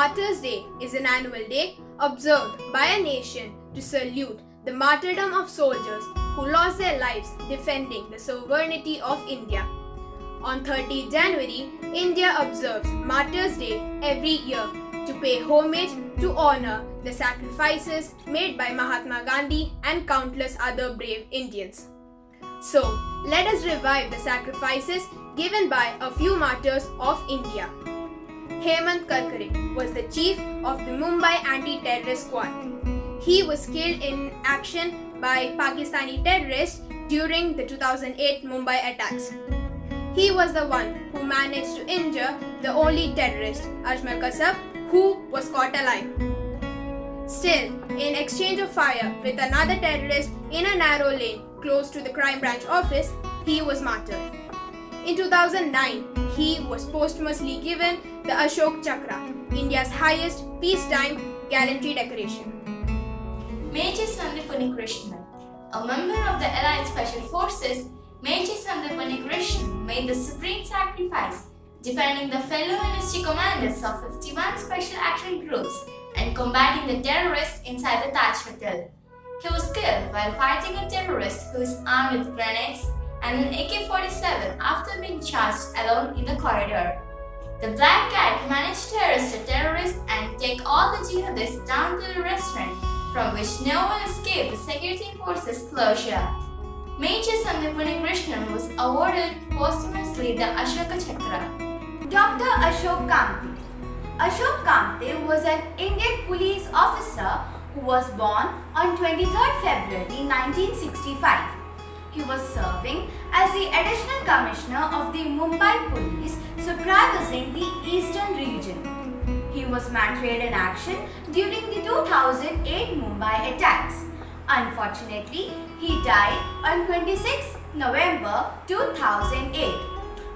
Martyrs' Day is an annual day observed by a nation to salute the martyrdom of soldiers who lost their lives defending the sovereignty of India. On 30 January, India observes Martyrs' Day every year to pay homage to honor the sacrifices made by Mahatma Gandhi and countless other brave Indians. So, let us revive the sacrifices given by a few martyrs of India. Hemant Karkare was the chief of the Mumbai anti-terrorist squad. He was killed in action by Pakistani terrorists during the 2008 Mumbai attacks. He was the one who managed to injure the only terrorist, Ajmal Kasab, who was caught alive. Still, in exchange of fire with another terrorist in a narrow lane close to the crime branch office, he was martyred. In 2009, he was posthumously given the Ashok Chakra, India's highest peacetime gallantry decoration. Major Sandip Unnikrishnan, a member of the Allied Special Forces, Major Sandip Unnikrishnan made the supreme sacrifice, defending the fellow ministry commanders of 51 Special Action Groups and combating the terrorists inside the Taj Hotel. He was killed while fighting a terrorist who is armed with grenades and an AK-47 after being charged alone in the corridor. The Black Cat managed to arrest the terrorists and take all the jihadists down to the restaurant, from which no one escaped the security forces' closure. Major Sandip Unnikrishnan was awarded posthumously the Ashoka Chakra. Dr. Ashok Kamte. Ashok Kamte was an Indian police officer who was born on 23rd February 1965. He was serving as the Additional Commissioner of the Mumbai Police supervising the Eastern region. He was martyred in action during the 2008 Mumbai attacks. Unfortunately, he died on 26 November 2008.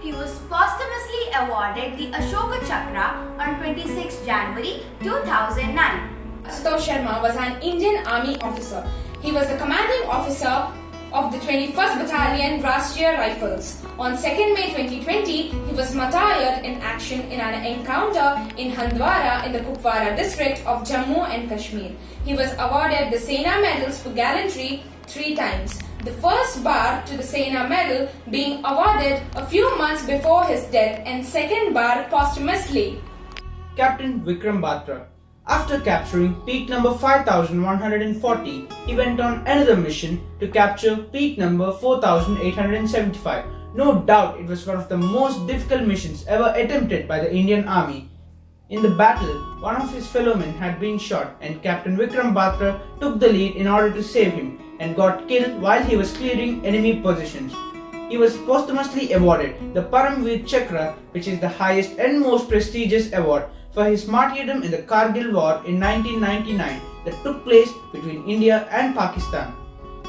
He was posthumously awarded the Ashoka Chakra on 26 January 2009. Ashutosh Sharma was an Indian Army officer. He was the commanding officer of the 21st Battalion Rashtriya Rifles. On 2nd May 2020, he was martyred in action in an encounter in Handwara in the Kupwara district of Jammu and Kashmir. He was awarded the Sena Medals for gallantry 3 times. The first bar to the Sena Medal being awarded a few months before his death and second bar posthumously. Captain Vikram Batra. After capturing peak number 5140, he went on another mission to capture peak number 4875. No doubt it was one of the most difficult missions ever attempted by the Indian Army. In the battle, one of his fellow men had been shot and Captain Vikram Batra took the lead in order to save him and got killed while he was clearing enemy positions. He was posthumously awarded the Paramveer Chakra, which is the highest and most prestigious award, for his martyrdom in the Kargil War in 1999 that took place between India and Pakistan.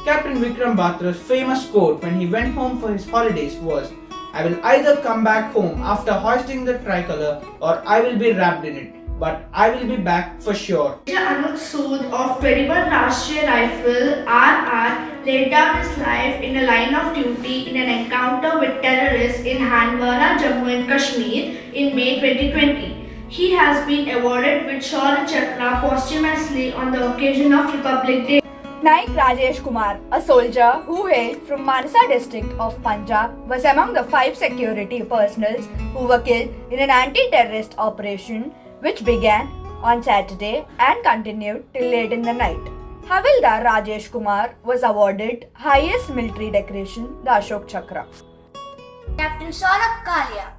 Captain Vikram Batra's famous quote when he went home for his holidays was, "I will either come back home after hoisting the tricolour or I will be wrapped in it, but I will be back for sure." Major Anuj Sood of 21 Rashtriya Rifle RR laid down his life in a line of duty in an encounter with terrorists in Handwara, Jammu and Kashmir in May 2020. He has been awarded with Shaurya Chakra posthumously on the occasion of Republic Day. Naik Rajesh Kumar, a soldier who hailed from Mansa district of Punjab, was among the 5 security personnel who were killed in an anti-terrorist operation which began on Saturday and continued till late in the night. Havildar Rajesh Kumar was awarded highest military decoration, the Ashok Chakra. Captain Saurabh Kalia.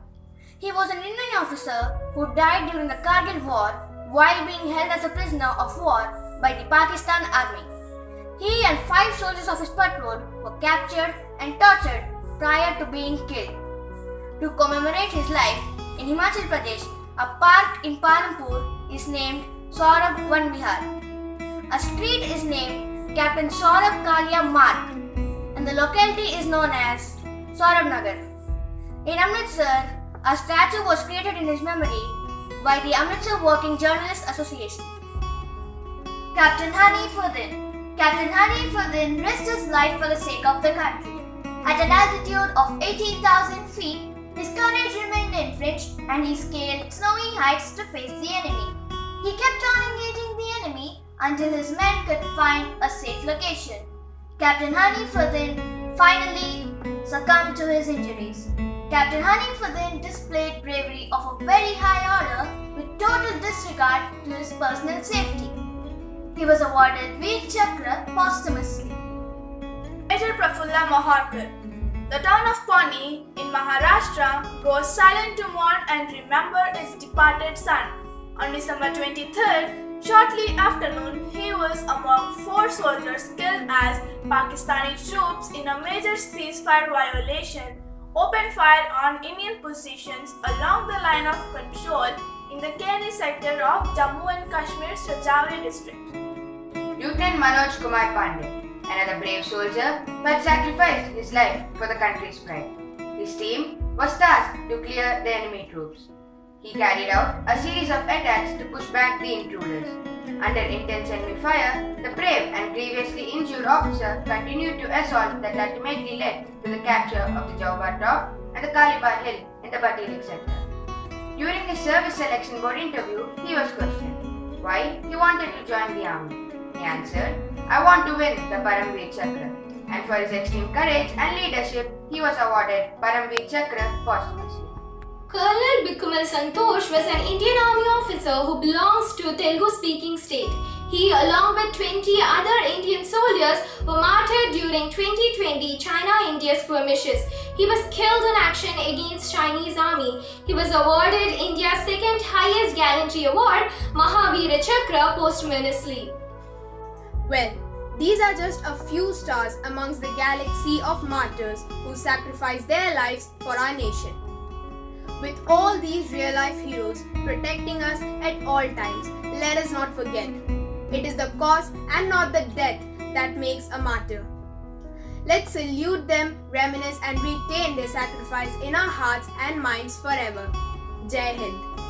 He was an Indian officer who died during the Kargil War while being held as a prisoner of war by the Pakistan Army. He and 5 soldiers of his patrol were captured and tortured prior to being killed. To commemorate his life, in Himachal Pradesh, a park in Palampur is named Saurabh Van Vihar. A street is named Captain Saurabh Kalia Marg, and the locality is known as Saurabh Nagar. In Amritsar, a statue was created in his memory by the Amritsar Working Journalists Association. Captain Hanif Uddin. Captain Hanif Uddin risked his life for the sake of the country. At an altitude of 18,000 feet, his courage remained unflinched and he scaled snowy heights to face the enemy. He kept on engaging the enemy until his men could find a safe location. Captain Hanifuddin finally succumbed to his injuries. Captain Hanifuddin displayed bravery of a very high order with total disregard to his personal safety. He was awarded Veer Chakra posthumously. Major Prafulla Mohorkar. The town of Pawnee in Maharashtra goes silent to mourn and remember its departed son. On December 23rd, shortly after noon, he was among 4 soldiers killed as Pakistani troops in a major ceasefire violation opened fire on Indian positions along the line of control in the Keni sector of Jammu and Kashmir's Rajouri district. Lieutenant Manoj Kumar Pandey, another brave soldier who had sacrificed his life for the country's pride. His team was tasked to clear the enemy troops. He carried out a series of attacks to push back the intruders. Under intense enemy fire, the brave and grievously injured officer continued to assault that ultimately led to the capture of the Jaubar Top and the Kalibar Hill in the Batilik sector. During his service selection board interview, he was questioned why he wanted to join the army. He answered, "I want to win the Paramveer Chakra." And for his extreme courage and leadership, he was awarded Paramveer Chakra posthumously. Colonel Bikumal Santosh was an Indian Army officer who belongs to a Telugu-speaking state. He, along with 20 other Indian soldiers, were martyred during 2020 China-India skirmishes. He was killed in action against Chinese army. He was awarded India's second highest gallantry award, Mahavira Chakra, posthumously. Well, these are just a few stars amongst the galaxy of martyrs who sacrificed their lives for our nation. With all these real-life heroes protecting us at all times, let us not forget, it is the cause and not the death that makes a martyr. Let's salute them, reminisce and retain their sacrifice in our hearts and minds forever. Jai Hind.